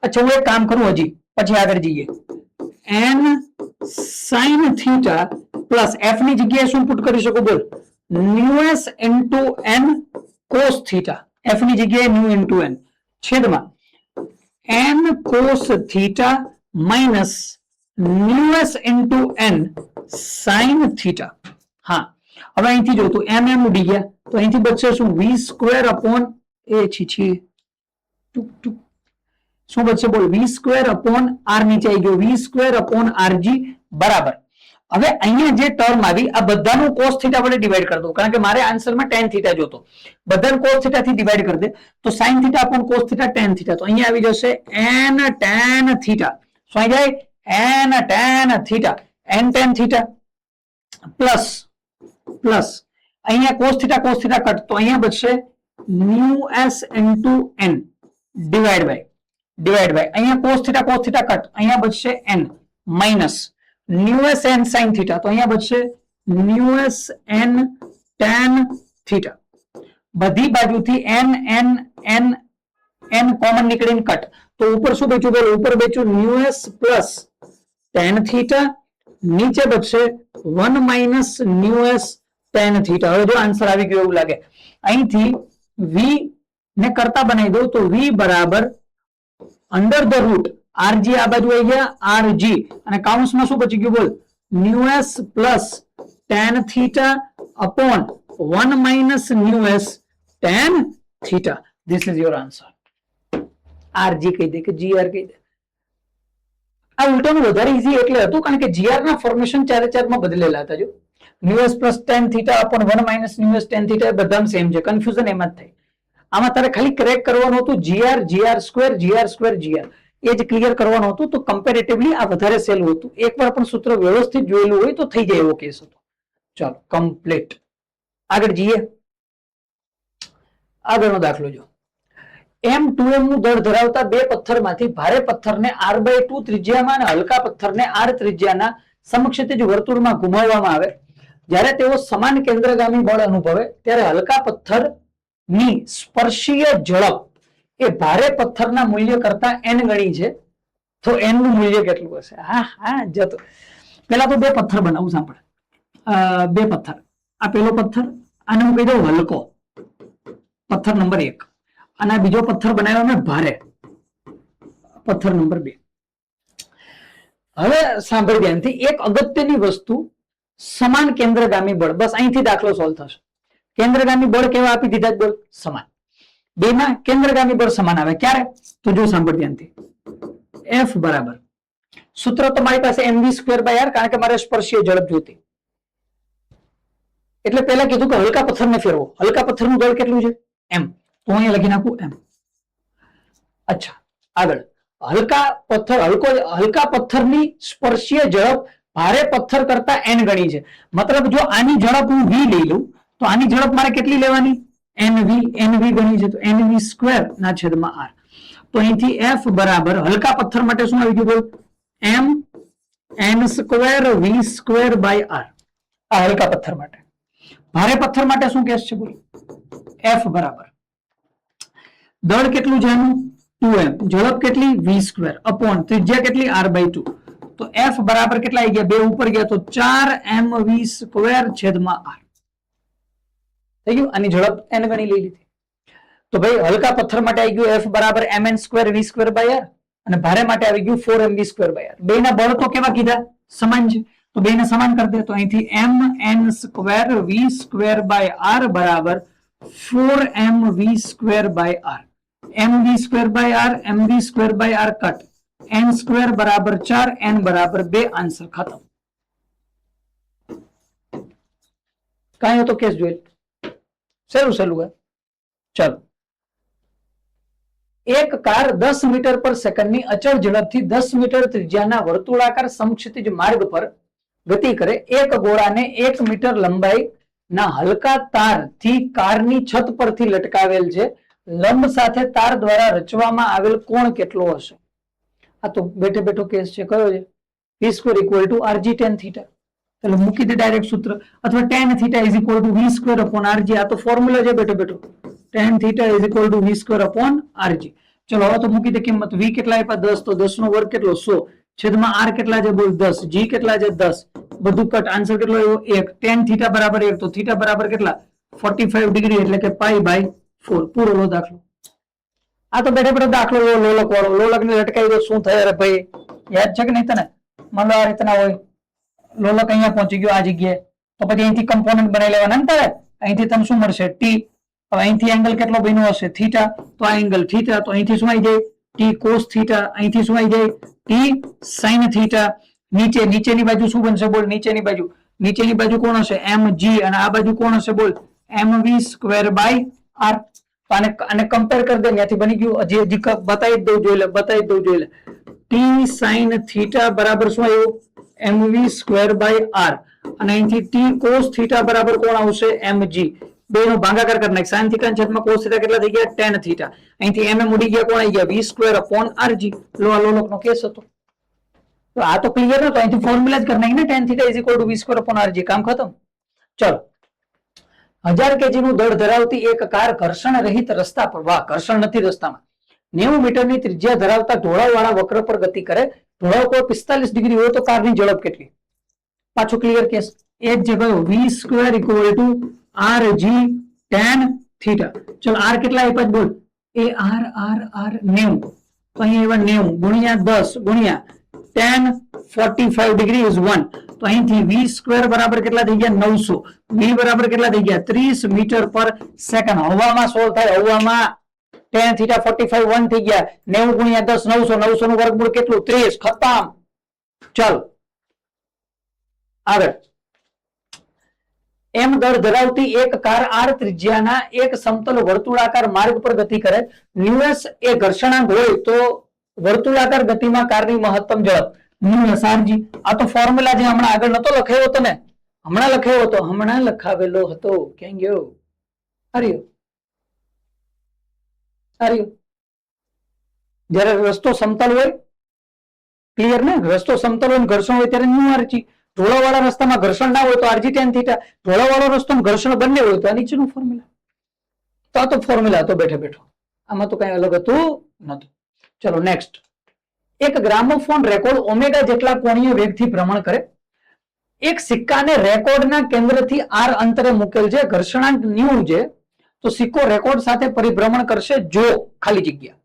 અચ્છા હું એક કામ કરું હજી, પછી આગળ જઈએ. N sine theta plus F ની જગ્યાએ શું પુટ કરી શકું બોલ? Mu S into N cos theta. F ની જગ્યાએ ન્યુ ઇન્ટુ એન છેદમાં N cos theta minus mu S into N sine theta. હા, હવે અહીંથી જો તું એમ ઉડી ગયા તો અહીંથી બચશે શું? વી સ્ક્વેર અપોન એ છી ટુક ટુક શું બચશે બોલ? વી સ્ક્વેર અપોન આર નીચે આવી ગયો, વી સ્ક્વેર અપોન આરજી બરાબર. હવે અહીંયા જે ટર્મ આવી આ બધાનું કોસ થીટા વડે ડિવાઈડ કરી દો, કારણ કે મારે આન્સરમાં ટેન થીટા જોતો. બધાને કોસ થીટા થી ડિવાઈડ કરી દે તો sine theta upon cos theta ten theta, તો અહીંયા આવી જશે એન ટેન થીટા. શું આવી જાય? N tan theta, N tan theta plus plus અહીંયા કોસ થીટા કટ, તો અહીંયા બચશે mu S into N divide by અહીંયા કોસ થીટા કટ, અહીંયા બચશે N minus mu s N sine theta, તો અહીંયા બચશે mu s N tan theta. બધી બાજુથી N N N N common નીકળીને કટ, તો ઉપર શું બચ્યું બોલો? ઉપર બચ્યું mu s plus tan theta, નીચે બચશે 1 minus mu S ten theta. હવે જો આન્સર આવી ગયો એવું લાગે. અહીંથી વી ને કરતા બનાવી દો તો વી બરાબર અંડર ધ રૂટ આરજી, આ બાજુ આવી ગયા આરજી, અને કાઉન્સમાં શું બચી ગયું બોલ? Mu s plus tan theta upon 1 minus mu S ten theta. This is your answer. R G કહી દે કે જીઆર કહી દે. આ ઉલટાનું વધારે ઈઝી એટલે હતું કારણ કે જીઆર ના ફોર્મેશન ચારે ચારમાં બદલેલા હતા. જો new s plus tan theta upon 1 minus mu S ten theta બધા સેમ છે, કન્ફ્યુઝન એમાં જ થાય. આમાં તારે ખાલી કરેક્ટ કરવાનું હતું જીઆર સ્ક્વેર જીઆર એ જ ક્લિયર કરવાનું હતું. તો કમ્પેરેટિવલી આ વધારે સહેલું હતું. એકવાર પણ સૂત્ર વ્યવસ્થિત જોયેલું હોય તો થઈ જાય એવો કેસ હતો. ચાલો કમ્પ્લીટ, આગળ જઈએ. આગળનો દાખલો જો. M2M નું દળ ધરાવતા બે પથ્થરમાંથી ભારે પથ્થરને R/2 ત્રિજ્યામાં અને હલકા પથ્થરને R ત્રિજ્યાના સમક્ષિતિજ વર્તુળમાં ઘુમાવવામાં આવે. જ્યારે તેઓ સમાન કેન્દ્રગામી બળ અનુભવે ત્યારે હલકા પથ્થરની સ્પર્શીય ઝડપ એ ભારે પથ્થરના મૂલ્ય કરતા n ગણી છે. તો n નું મૂલ્ય કેટલું હશે? હા જતો. પેલા તો બે પથ્થર બનાવું, સાંભળ. બે પથ્થર, આ પેલો પથ્થર, આને હું કહી દઉં હલકો પથ્થર નંબર 1, અને આ બીજો પથ્થર બનાવ્યો મેં ભારે પથ્થર નંબર 2. હવે સાંભળી ધ્યાનથી, એક અગત્યની વસ્તુ સમાન કેન્દ્રગામી બળ. બસ અહીંથી દાખલો સોલ્વ થશે. કેન્દ્રગામી બળ કેવા આપી દીધા? બોલ સમાન. બેમાં કેન્દ્રગામી બળ સમાન આવે. ક્યારે? તો જો સાંભળ ધ્યાનથી. F બરાબર સૂત્ર તો મારી પાસે mv સ્ક્વેર બાય r, કારણ કે મારે સ્પર્શીય ઝડપ જોઈતી. એટલે પહેલા કીધું કે હલકા પથ્થરને ફેરવો. હલકા પથ્થરનું દળ કેટલું છે? m. તો અહીંયા લખી નાખું m. અચ્છા આગળ, હલકા પથ્થરની સ્પર્શીય ઝડપ ભારે પથ્થર કરતા n ગણી છે. મતલબ જો આની ઝડપ હું v લઈ લઉં તો આની ઝડપ મારે કેટલી લેવાની? nv ગણી છે, તો nv સ્ક્વેર ના છેદમાં r. તો અહીંથી f બરાબર હલકા પથ્થર માટે શું આવી ગયું બોલ? m n square v square by r. આ હલકા પથ્થર માટે. ભારે પથ્થર માટે શું કેસ છે બોલ? f બરાબર દળ કેટલું છે એનું? 2m, ઝડપ કેટલી? v સ્ક્વેર અપોન ત્રિજ્યા કેટલી? r/2. તો f બરાબર કેટલા આવી ગયા? બે ઉપર ગયા તો 4mv સ્ક્વેર છેદમાં r થઈ ગયું. આની ઝડપ n ગણી લઈ લીધી. તો ભાઈ હલકા પથ્થર માટે આવી ગયું f બરાબર mn square v square by r, અને ભારે માટે આવી ગયું 4mv સ્ક્વેર બાય r. બેના બળ તો કેવા કીધા? સમાન છે, તો બેને સમાન કરી દે. તો અહીંથી mn square v square by r બરાબર 4mv square by r. mv square by r, mv square by r cut, n square બરાબર 4, n બરાબર 2. આન્સર ખતમ. કાંઈ હતો કેસ જોઈ? સહેલું હે. ચાલો, એક કાર 10 મીટર પર સેકન્ડની અચળ ઝડપથી 10 મીટર ત્રિજ્યાના વર્તુળાકાર સમક્ષિતિજ માર્ગ પર ગતિ કરે. એક ગોળાને 1 મીટર લંબાઈના હલકા તારથી કારની છત પરથી લટકાવેલ છે. લંબ સાથે તાર દ્વારા રચવામાં આવેલ કોણ કેટલો હશે? આ તો બેઠો કેસ છે. કયો છે? v square equal two rg tan theta. એટલે મૂકી દે ડાયરેક્ટ સૂત્ર, અથવા tan theta is equal two v square upon rg. આ તો ફોર્મ્યુલા છે બેઠો બેઠો, tan theta is equal two v square upon rg. ચલો હવે તો મૂકી દે કિંમત. v કેટલા આપ્યા 10, તો 10 નો વર્ગ કેટલો 100, છેદમાં r કેટલા છે બોલ 10, g કેટલા છે 10, બધું કટ. આન્સર કેટલો આવ્યો 1. tan થીટા બરાબર 1, તો થીટા બરાબર કેટલા 45 ડિગ્રી, એટલે કે પાઈ બાય 4. પૂરો લો દાખલો. આ તો બેઠે બેઠો દાખલો લોલક વાળો. લોલક ને લટકાવી દો, શું થાય? અરે ભાઈ યાદ છે કે નહીં તને? માનો આ રીતના હોય, લોલક અહીંયા પહોંચી ગયો આ જગ્યાએ, તો પછી અહીંથી કમ્પોનન્ટ બનાવી લેવાના ને તારે. અહીંથી તમને શું મળશે t. હવે અહીંથી એંગલ કેટલો બન્યો હશે થીટા, તો આ એંગલ થીટા, તો અહીંથી શું આવી જાય t cos થીટા, અહીંથી શું આવી જાય t sin થીટા. નીચેની બાજુ શું બનશે બોલ? નીચેની બાજુ કોણ હશે? mg, અને આ બાજુ કોણ હશે બોલ? mv square by r. આને કમ્પેર કરી દે, ત્યાંથી બની ગયું. હજી બતાવી દઉં, જોઈ લે. t sin થીટા બરાબર શું આવ્યું? mv square by r. અને અહીંથી t cos થીટા બરાબર કોણ આવશે? mg. બે નો ભાગાકાર કરી નાખ. sin થીટા છેદમાં cos થીટા કેટલા થઈ ગયા? tan theta. અહીંથી mm ઉડી ગયા, કોણ આવી ગયા? v square upon rg. લો આ લોલક નો કેસ હતો. તો આ તો ક્લિયર નતો, અહીંથી ફોર્મ્યુલા જ કરી નાખી ને, tan theta is equal two v square upon rg. કામ ખતમ. ચલો, 1000 kg નું દળ ધરાવતી એક કાર ઘર્ષણ રહિત રસ્તા પર, વાહ ઘર્ષણ નથી રસ્તામાં, 90 મીટરની ત્રિજ્યા ધરાવતા ઢોળાવવાળા વક્ર પર ગતિ કરે. ઢોળાવ કોણ 45 ડિગ્રી હોય તો કારની ઝડપ કેટલી? પાછો ક્લિયર કેસ. એ જ જે કયો v square equal two rg tan theta. ચલો r કેટલા આપ્યા બોલ? એ r 90, તો અહીં એવા 90 ગુણ્યા 10 ગુણ્યા tan 45 ડિગ્રી ઇઝ 1. તો અહીંથી v સ્ક્વેર બરાબર કેટલા થઈ ગયા? 900. v બરાબર કેટલા થઈ ગયા? 30 મીટર પર સેકન્ડ. હવામાં સોલ્વ થાય, હવામાં. tan થીટા 45 1 થઈ ગયા, 90 ગુણ્યા 10 900, 900 નું વર્ગમૂળ કેટલું? 30. ખતમ. ચાલો આગળ. એમ દળ ધરાવતી એક કાર r ત્રિજ્યાના એક સમતલ વર્તુળાકાર માર્ગ પર ગતિ કરે. ન્યુએસ એ ઘર્ષણાંક હોય તો વર્તુળાકાર ગતિમાં કારની મહત્તમ ઝડપ ન્યુએસ rg. આ તો ફોર્મ્યુલા જે હમણાં આગળ નતો લખાયો હતો ને, હમણાં લખાવેલો હતો. ક્યાં ગયો? હરિયો જયારે રસ્તો સમતલ હોય, ક્લિયર ને? રસ્તો સમતલ હોય, ઘર્ષણ હોય ત્યારે ન્યુ rg. ઢોળાવાળા રસ્તામાં ઘર્ષણ ના હોય તો rg tan થીટા. ઢોળાવાળો રસ્તો ઘર્ષણ બંને હોય તો આ નીચેનું ફોર્મ્યુલા. તો આ તો ફોર્મ્યુલા હતો બેઠો બેઠો, આમાં તો કઈ અલગ હતું નતું. ચલો નેક્સ્ટ. એક ગ્રામોફોન રેકોર્ડ ઓમેગા જેટલા કોણીય વેગથી ભ્રમણ કરે. એક સિક્કાને રેકોર્ડના કેન્દ્રથી r અંતરે મૂકેલ છે, ઘર્ષણાંક ન્યુ છે, તો સિક્કો રેકોર્ડ સાથે પરિભ્રમણ કરશે જો ખાલી જગ્યા.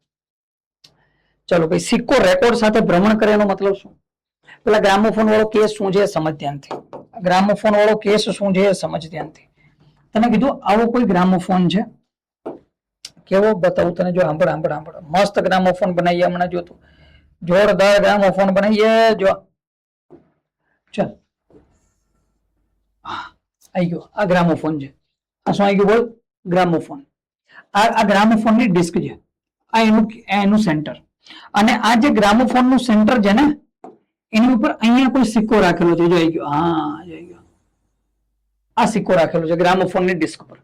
ચલો ભાઈ, સિક્કો રેકોર્ડ સાથે ભ્રમણ કરે એનો મતલબ શું? પેલા ગ્રામોફોન વાળો કેસ શું છે સમજ ધ્યાનથી. ગ્રામોફોન વાળો કેસ શું છે સમજ ધ્યાનથી. તને કીધું આવો કોઈ ગ્રામોફોન છે, કેવો બતાવું તને? જો સાંભળ. મસ્ત ગ્રામોફોન બનાવીએ હમણાં, જોતું જોરદાર ગ્રામોફોન બનાવીએ. જો ચલ આવી ગયો, આ ગ્રામોફોન છે. આ શું આવી ગયું બોલ? ગ્રામોફોન. આ ગ્રામોફોન ની ડિસ્ક છે, આ એનું સેન્ટર. અને આ જે ગ્રામોફોન નું સેન્ટર છે ને, એની ઉપર અહીંયા કોઈ સિક્કો રાખેલો છે. જોઈ ગયો? હા જોઈ ગયો. આ સિક્કો રાખેલો છે ગ્રામોફોન ની ડિસ્ક પર.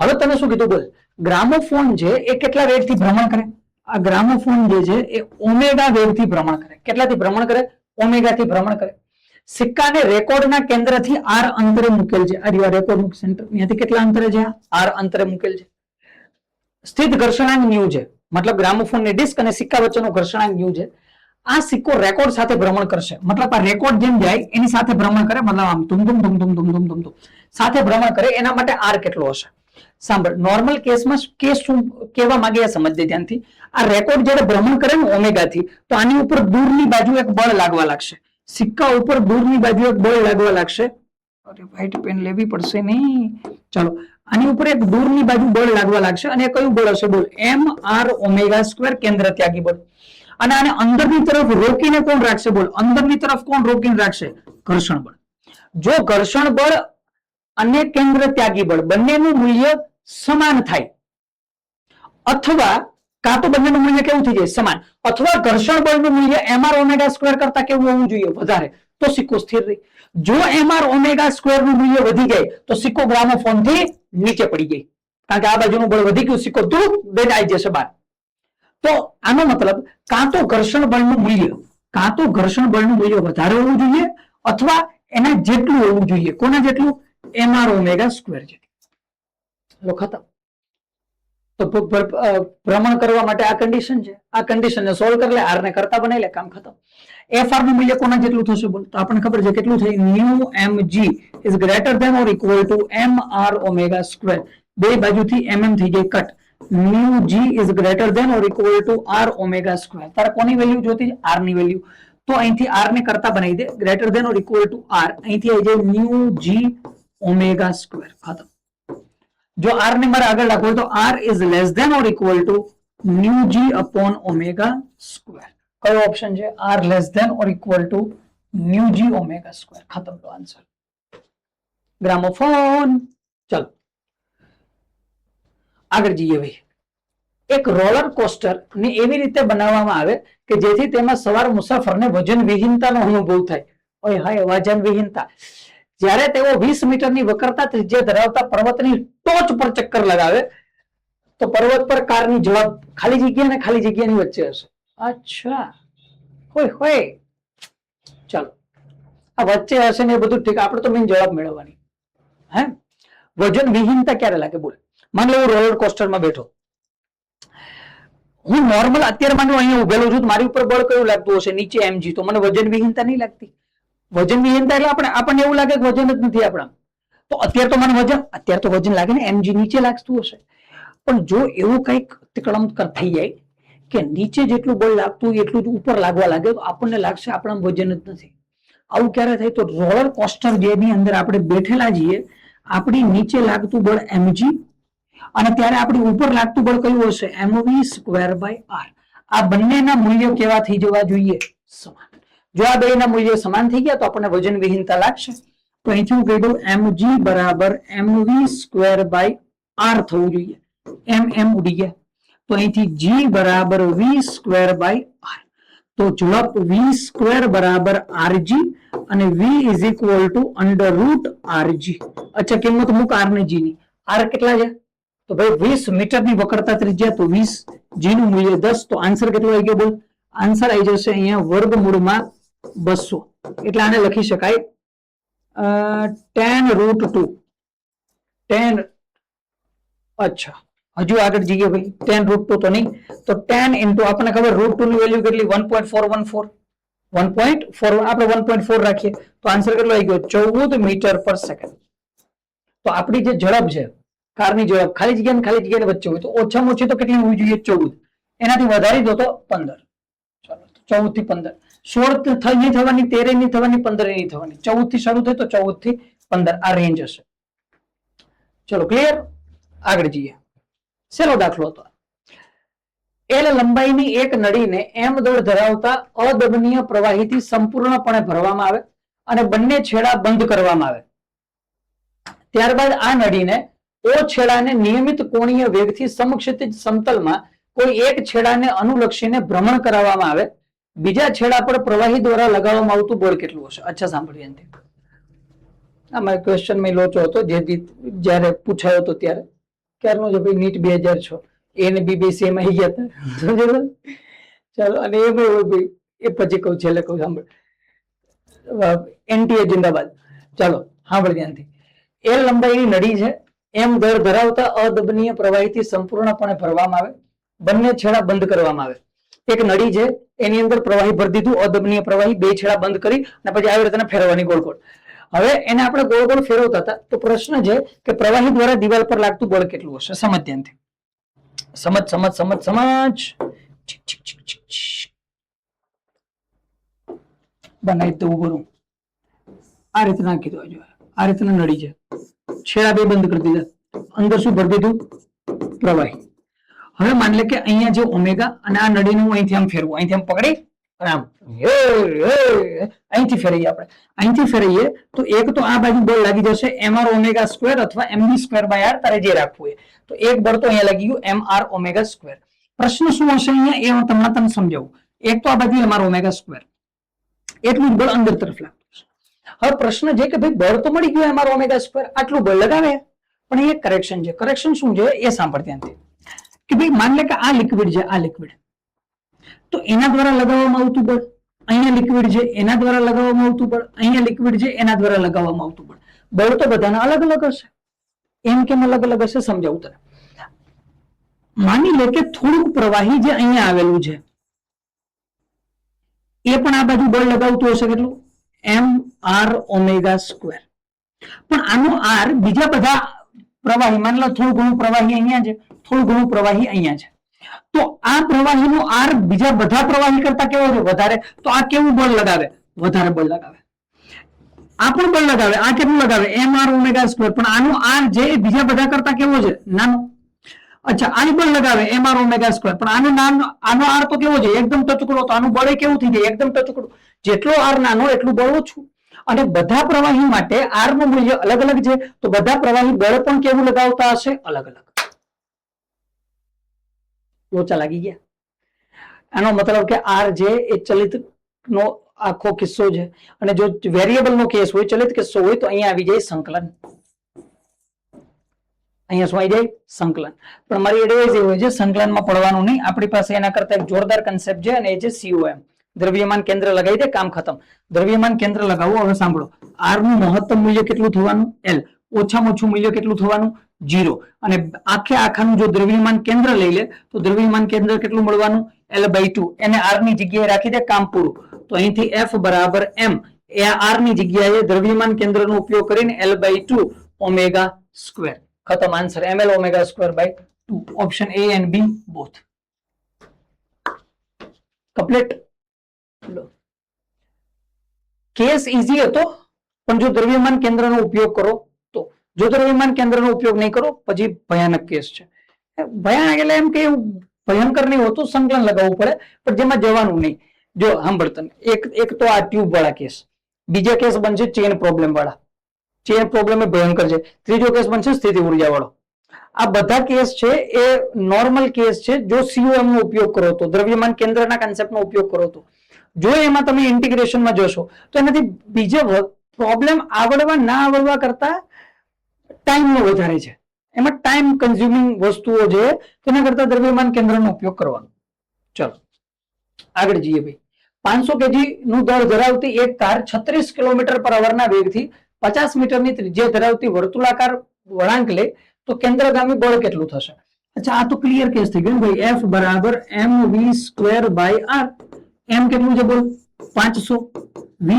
હવે તને શું કીધું બોલ? ગ્રામોફોન છે એ કેટલા વેગથી ભ્રમણ કરે? આ ગ્રામોફોન જે છે એ ઓમેગા વેગથી ભ્રમણ કરે. કેટલાથી ભ્રમણ કરે? ઓમેગાથી ભ્રમણ કરે. સિક્કાને રેકોર્ડના કેન્દ્રથી r અંતરે મૂકેલ છે. આ રેકોર્ડનું સેન્ટર ત્યાંથી કેટલા અંતરે છે? r અંતરે મૂકેલ છે. સ્થિત ઘર્ષણાંક ન્યુ છે, મતલબ ગ્રામોફોનની ડિસ્ક અને સિક્કા વચ્ચેનો ઘર્ષણાંક ન્યુ છે. આ સિક્કો રેકોર્ડ સાથે ભ્રમણ કરશે, મતલબ આ રેકોર્ડ જેમ જાય એની સાથે ભ્રમણ કરે, મતલબ આમ ધુમ સાથે ભ્રમણ કરે. એના માટે r કેટલો હશે? સાંભળ, નોર્મલ કેસમાં કેસ શું કહેવા માંગે એ સમજ દે ધ્યાનથી. આ રેકોર્ડ જ્યારે ભ્રમણ કરે ને ઓમેગાથી, તો આની ઉપર દૂરની બાજુ એક બળ લાગવા લાગશે. સિક્કા ઉપર દૂરની બાજુ એક બળ લાગવા લાગશે. અરે વ્હાઈટ પેન લેવી પડશે નહીં. ચાલો, આની ઉપર એક દૂરની બાજુ બળ લાગવા લાગશે, અને કયું બળ હશે બોલ? mr ઓમેગા સ્ક્વેર, કેન્દ્ર ત્યાગી બળ. અને આને અંદરની તરફ રોકીને કોણ રાખશે બોલ? અંદરની તરફ કોણ રોકીને રાખશે? ઘર્ષણ બળ. જો ઘર્ષણ બળ અને કેન્દ્ર ત્યાગી બળ બંનેનું મૂલ્ય સમાન થાય, અથવા કાં તો બંનેનું મૂલ્ય કેવું થઈ જાય? સમાન. અથવા ઘર્ષણ બળનું મૂલ્ય mr ઓમેગા સ્ક્વેર કરતા કેવું હોવું જોઈએ? વધારે, તો સિક્કો સ્થિર રહે. જો mr ઓમેગા સ્ક્વેર નું મૂલ્ય વધી જાય તો સિક્કો ગ્રામોફોન થી નીચે પડી જાય, કારણ કે આ બાજુનું બળ વધી ગયું, સિક્કો ધૂપ દઈને આવી જશે બહાર. તો આનો મતલબ કાં તો ઘર્ષણ બળનું મૂલ્ય વધારે હોવું જોઈએ, અથવા એના જેટલું હોવું જોઈએ. કોના જેટલું? mr ઓમેગા સ્ક્વેર જેટલું. ખતમ. તો ભ્રમણ કરવા માટે આ કન્ડિશન છે. આ કન્ડિશન ને સોલ્વ કરી લે, આર ને કરતા બનાવી લે, કામ ખતમ. એફઆર નું મૂલ્ય કોના જેટલું થશે બોલ? તો આપણને ખબર છે કેટલું થાય. Mu mg is greater than or equal to mr omega square. બે બાજુથી mm થઈ જાય cut. Mu g is greater than or equal to r omega square. તારે કોની વેલ્યુ જોતી છે? r ની વેલ્યુ. તો અહીંથી r ને કરતા બનાવી દે, greater than or equal to r. અહીંથી આવી જાય ન્યુ g ઓમેગા સ્ક્વેર. ખતમ. જો r ને મારે આગળ રાખવું હોય તો r is less than or equal to mu g upon omega square. કયો ઓપ્શન છે? r less than or equal to mu g omega square. ખતમ તો આન્સર. ગ્રામોફોન. ચલો આગળ જઈએ ભાઈ. એક રોલર કોસ્ટર ને એવી રીતે બનાવવામાં આવે કે જેથી તેમાં સવાર મુસાફરને વજન વિહીનતાનો અનુભવ થાય. ઓય હાય, વજન વિહીનતા. જ્યારે તેઓ 20 મીટરની વક્રતા ત્રિજ્યા ધરાવતા પર્વતની ટોચ પર ચક્કર લગાવે તો પર્વત પર કારની જવાબ ખાલી જગ્યા ને ખાલી જગ્યાની વચ્ચે હશે. અચ્છા, હોય હોય. ચાલો, આ વચ્ચે હશે ને એ બધું ઠીક, આપણે તો મેઇન જવાબ મેળવવાની. હે, વજન વિહીનતા ક્યારે લાગે બોલ? માન લો હું રોલર કોસ્ટરમાં બેઠો, હું નોર્મલ અત્યારે માન લો અહીંયા ઉભેલો છું, મારી ઉપર બળ કયું લાગતું હશે? નીચે mg. તો મને વજન વિહીનતા નહીં લાગતી. વજન વિહીનતા એટલે આપણને એવું લાગે કે વજન જ નથી આપણા. તો અત્યારે તો મને અત્યારે તો વજન લાગે ને, mg નીચે લાગતું હશે. પણ જો એવું કંઈક અતિક્રમ થઈ જાય કે નીચે જેટલું બળ લાગતું એટલું જ ઉપર લાગવા લાગે તો આપણને લાગશે આપણા વજન જ નથી. આવું ક્યારે થાય? તો રોલર કોસ્ટર જેની અંદર આપણે બેઠેલા છીએ, આપણી નીચે લાગતું બળ mg અને ત્યારે આપણી ઉપર લાગતું બળ કયું હશે? mv square by r. આ બંનેના મૂલ્યો કેવા થઈ જવા જોઈએ? સમાન. જો આ બેના મૂલ્યો સમાન થઈ ગયા તો આપણને વજન વિહીનતા લાગશે. તો અહીંથી હું કહી દઉં mg બરાબર mv સ્ક્વેર બાય r થવું જોઈએ. mm ઉડી ગયા તો અહીંથી g બરાબર v સ્ક્વેર બાય r. તો ઝડપ v સ્ક્વેર બરાબર rg અને v is equal two under route rg. અચ્છા, કિંમત મૂક r ને g ની. r કેટલા છે? તો ભાઈ 20 મીટરની વક્રતા ત્રિજ્યા, તો 20, g નું મૂલ્ય 10. તો આન્સર કેટલો આવી ગયો બોલ? આન્સર આવી જશે અહીંયા વર્ગમૂળમાં 200. એટલે આને લખી શકાય tan રૂટ 2. tan, અચ્છા હજુ આગળ જઈએ ભાઈ. tan રૂટ 2 તો નહીં, તો tan ઇન્ટુ આપણને ખબર રૂટ 2 ની વેલ્યુ કેટલી? 1.414. 1.4 આપણે 1.4 રાખીએ તો આન્સર કેટલો આવી ગયો? 14 મીટર પર સેકન્ડ. તો આપણી જે ઝડપ છે કારની ઝડપ ખાલી જગ્યાની વચ્ચે હોય તો ઓછામાં ઓછી તો કેટલી હોવી જોઈએ? 14. એનાથી વધારી દો તો 15. ચાલો 14 થી 15. 16 નહીં થવાની, 13 નહીં થવાની, 15 નહીં થવાની. 14 થી શરૂ થાય તો 14 થી 15 આ રેન્જ હશે. ચલો ક્લિયર? આગળ જઈએ. શેનો દાખલો હતો? એલ લંબાઈની એક નળીને એમ દળ ધરાવતા અદબનીય પ્રવાહીથી સંપૂર્ણપણે ભરવામાં આવે અને બંને છેડા બંધ કરવામાં આવે. ત્યારબાદ આ નળીને ઓ છેડાને નિયમિત કોણીય વેગથી સમક્ષિતિજ સમતલમાં કોઈ એક છેડાને અનુલક્ષીને ભ્રમણ કરાવવામાં આવે. બીજા છેડા પર પ્રવાહી દ્વારા લગાવવામાં આવતું બળ કેટલું હશે? અચ્છા સાંભળીએ. આમાં ક્વેશ્ચન માં લોચો હતો જે જયારે પૂછાયો હતો ત્યારે. ક્યારનો છે ભાઈ? નીટ 2006. એ ને બીબીસી માં આવી ગયા હતા. ચાલો, અને એ પછી કહું, છેલ્લે કહું સાંભળ. એનટીએ જિંદાબાદ. ચાલો સાંભળ ધ્યાનથી. એલ લંબાઈની નળી છે, એમ દર ધરાવતા અદબનીય પ્રવાહીથી સંપૂર્ણપણે ભરવામાં આવે, બંને છેડા બંધ કરવામાં આવે. એક નળી છે એની અંદર પ્રવાહી ભરી દીધું, અદબનીય પ્રવાહી, બે છેડા બંધ કરી અને પછી આવી રીતે ફેરવાની ગોળ ગોળ. હવે એને આપણે ગોળ ગોળ ફેરવતા હતા તો પ્રશ્ન છે કે પ્રવાહી દ્વારા દિવાલ પર લાગતું બળ કેટલું હશે? સમજ ધ્યાનથી. સમજ. બનાવી દઉં બરું. આ રીતના નાખી દો. આ રીતના નળી છે, છેડા બે બંધ કરી દીધા, અંદર શું ભરી દીધું? પ્રવાહી. હવે માન લે કે અહીંયા જે ઓમેગા અને આ નળીને હું અહીંથી આમ ફેરવું, અહીંથી આમ પકડી અને આમ અહીંથી ફેરવીએ. આપણે અહીંથી ફેરવીએ તો એક તો આ બાજુ બળ લાગી જશે mr ઓમેગા સ્ક્વેર અથવા mv સ્ક્વેર બાય r, તારે જે રાખવું હોય. તો એક બળ તો અહીંયા લાગી ગયું mr ઓમેગા સ્ક્વેર. પ્રશ્ન શું હશે અહીંયા એ હું તમને સમજાવું. એક તો આ બાજુ mr ઓમેગા સ્ક્વેર, એટલું જ બળ અંદર તરફ લાગતું હશે. હવે પ્રશ્ન છે કે ભાઈ બળ તો મળી ગયું mr ઓમેગા સ્ક્વેર, આટલું બળ લગાવે, પણ એ કરેક્શન છે. કરેક્શન શું છે એ સાંભળ ત્યાંથી. કે ભાઈ માન લે કે આ લિક્વિડ છે, આ લિક્વિડ, તો એના દ્વારા લગાવવામાં આવતું બળ અહીંયા લિક્વિડ છે એના દ્વારા લગાવવામાં આવતું બળ, અહીંયા લિક્વિડ છે એના દ્વારા લગાવવામાં આવતું બળ. બળ તો બધાના અલગ અલગ હશે. એમ કેમ અલગ અલગ હશે સમજાવું તને. માની લો કે થોડુંક પ્રવાહી જે અહીંયા આવેલું છે એ પણ આ બાજુ બળ લગાવતું હશે કેટલું mr⍵². પણ આનો r બીજા બધા પ્રવાહી, માની લો થોડું ઘણું પ્રવાહી અહીંયા છે, થોડું ઘણું પ્રવાહી અહીંયા છે, તો આ પ્રવાહીનો r બીજા બધા પ્રવાહી કરતા કેવો છે વધારે, તો આ કેવું બળ લગાવે, વધારે બળ લગાવે. આ પણ બળ લગાવે, આ કેટલું લગાવે mr⍵². પણ આનો r જે બીજા બધા કરતા કેવો છે નાનો. અચ્છા આ બળ લગાવે mr⍵². પણ આનો r તો કેવો છે એકદમ ટચુકડો, તો આનું બળ કેવું થઈ જાય એકદમ ટચુકડું. જેટલો r નાનો એટલું બળ ઓછું. અને બધા પ્રવાહી માટે r નું મૂલ્ય અલગ અલગ છે, તો બધા પ્રવાહી બળ પણ કેવું લગાવતા હશે અલગ અલગ. લોચા લાગી ગયા. આનો મતલબ કે r જે એ ચલિત નો આખો કિસ્સો છે, અને જો વેરિયેબલ નો કેસ હોય, ચલિત કિસ્સો હોય, તો અહીંયા આવી જાય સંકલન. અહીંયા શું આવી જાય સંકલન. પણ મારી એડવાઇસ એ હોય છે સંકલનમાં પડવાનું નહીં. આપણી પાસે એના કરતા એક જોરદાર કન્સેપ્ટ છે અને એ છે COM, દ્રવ્યમાન કેન્દ્ર લગાવી દે કામ ખતમ. દ્રવ્યમાન કેન્દ્ર લગાવો. હવે સાંભળો, r નું મહત્તમ મૂલ્ય કેટલું થવાનું L, ઓછામાં ઓછું મૂલ્ય કેટલું થવાનું 0. અને આખાનું જો દ્રવ્યમાન કેન્દ્ર લઈ લે તો દ્રવ્યમાન કેન્દ્ર કેટલું મળવાનું L/2. એને r ની જગ્યાએ રાખી દે કામ પૂરું. તો અહીંથી F બરાબર m એ r ની જગ્યાએ દ્રવ્યમાન કેન્દ્રનો ઉપયોગ કરીને L/2⍵². ખતમ answer ml⍵²/2. Option A and B both complete. Case easy હતો, પણ જો દ્રવ્યમાન કેન્દ્રનો ઉપયોગ કરો તો. જો દ્રવ્યમાન કેન્દ્રનો ઉપયોગ નહીં કરો પછી ભયાનક કેસ છે. ભયાનક એટલે એમ કે ભયંકર નહીં હોતું, સંકલન લગાવવું પડે, પણ જેમાં જવાનું નહીં. જો સાંભળ તને, એક તો આ ટ્યુબ વાળા કેસ, બીજા કેસ બનશે ચેન પ્રોબ્લેમ વાળા. ચેન પ્રોબ્લેમ એ ભયંકર છે. ત્રીજો કેસ બનશે સ્થિતિ ઉર્જા વાળો. આ બધા કેસ છે એ નોર્મલ કેસ છે જો COM નો ઉપયોગ કરો તો, દ્રવ્યમાન કેન્દ્રના કન્સેપ્ટનો ઉપયોગ કરો તો. જો એમાં તમે ઇન્ટિગ્રેશનમાં જશો તો એનાથી બીજા પ્રોબ્લેમ આવડવા ના આવડવા કરતા ટાઈમનો વધારે છે. એમાં ટાઈમ કન્ઝ્યુમિંગ વસ્તુઓ છે, તેના કરતા દ્રવ્યમાન કેન્દ્રનો ઉપયોગ કરવાનો. ચલો આગળ જઈએ ભાઈ. 500 kg નું દળ ધરાવતી એક કાર 36 km/h ના વેગથી 50 મીટરની ત્રિજ્યા ધરાવતી વર્તુળાકાર વળાંક લે તો કેન્દ્રગામી બળ કેટલું થશે. અચ્છા આ તો ક્લિયર કેસ થઈ ગયો ભાઈ. F બરાબર mv²/r. m કેટલું છે બોલ 500, v²,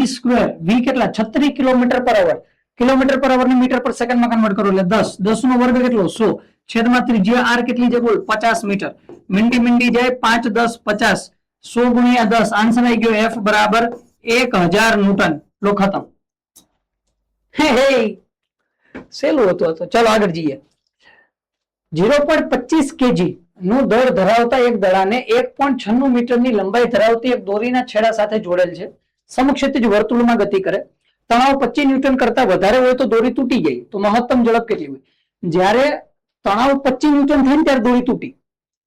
v કેટલા 36 km/h. km/h ને મીટર/સેકન્ડ માં કન્વર્ટ કરો એટલે 10, 10 નો વર્ગ કેટલો 100, છેદમાં ત્રિજ્યા r કેટલી છે બોલ 50 મીટર. મીંડી જાય 5 10 50, 100 ગુણ્યા 10. આન્સર આવી ગયો F બરાબર 1000 ન્યૂટન. લો ખતમ. હે સેલું હતું તો. ચલો આગળ જઈએ. 0.25 kg નું દળ ધરાવતા એક દડાને 1.96 મીટરની લંબાઈ ધરાવતી એક દોરીના છેડા સાથે જોડેલ છે. સમક્ષિતિજ વર્તુળમાં ગતિ કરે. તણાવ 25 ન્યૂટન કરતા વધારે હોય તો દોરી તૂટી જાય. તો મહત્તમ ઝડપ કેટલી હોય? જ્યારે તણાવ 25 ન્યૂટન થાય ને ત્યારે દોરી તૂટી,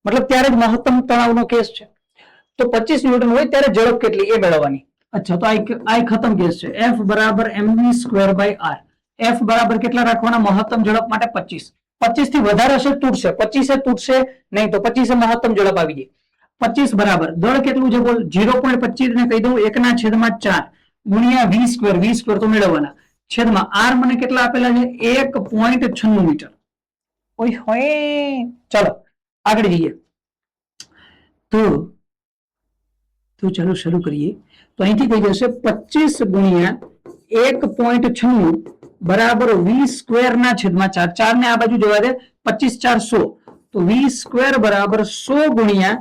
મતલબ ત્યારે જ મહત્તમ તણાવનો કેસ છે. તો 25 ન્યૂટન હોય ત્યારે ઝડપ કેટલી એ મેળવવાની. અચ્છા તો આ ખતમ કેસ છે. F બરાબર mv²/r. F બરાબર કેટલા રાખવાના મહત્તમ ઝડપ માટે 25. 25 થી વધારે હશે તૂટશે, 25 તૂટશે નહીં તો 25 મહત્તમ ઝડપ આવી જાય. 25 બરાબર દળ કેટલું છે બોલ 0.25 ને કહી દઉં 1/4 ગુણ્યા v², v² તો મેળવવાના, છેદમાં r મને કેટલા આપેલા છે 1.96 મીટર. ઓય હોય. ચાલો આગળ જઈએ. તો ચાલો શરૂ કરીએ. તો અહીંથી થઈ જશે 25 ગુણ્યા 1.96 બરાબર v² ના છેદમાં 4. 4 ને આ બાજુ જવા દે, 25 4 100. તો v² બરાબર 100 ગુણ્યા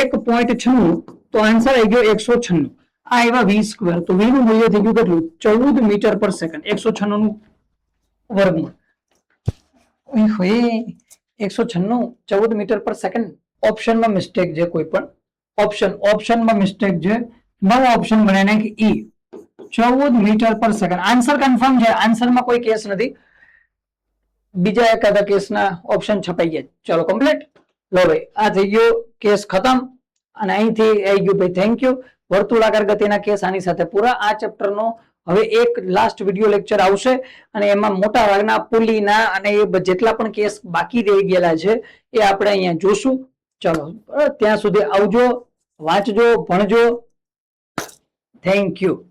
1.96. તો આન્સર આવી ગયો 196. આ આવ્યા v². તો v નું મૂલ્ય થઈ ગયું કેટલું 14 મીટર/સેકન્ડ. 196 નું વર્ગમૂળ. 196 14 મીટર/સેકન્ડ. ઓપ્શનમાં મિસ્ટેક છે, કોઈ પણ ઓપ્શનમાં મિસ્ટેક છે. નવો ઓપ્શન બને કે ઈ 14 મીટર/સેકન્ડ. આન્સર કન્ફર્મ છે, આન્સરમાં કોઈ કેસ નથી. બીજા એકાદા કેસના ઓપ્શન છપાઈ ગયા. ચલો કમ્પ્લીટ. લો ભાઈ આ થઈ ગયો કેસ ખતમ. અને અહીંથી આવી ગયું ભાઈ થેન્ક યુ. વર્તુળાકાર ગતિના કેસ આની સાથે પૂરા. આ ચેપ્ટરનો હવે એક લાસ્ટ વિડિયો લેક્ચર આવશે અને એમાં મોટા ભાગના પુલીના અને એ જેટલા પણ કેસ બાકી રહી ગયેલા છે એ આપણે અહીંયા જોશું. ચલો ત્યાં સુધી આવજો, વાંચજો, ભણજો. Thank you.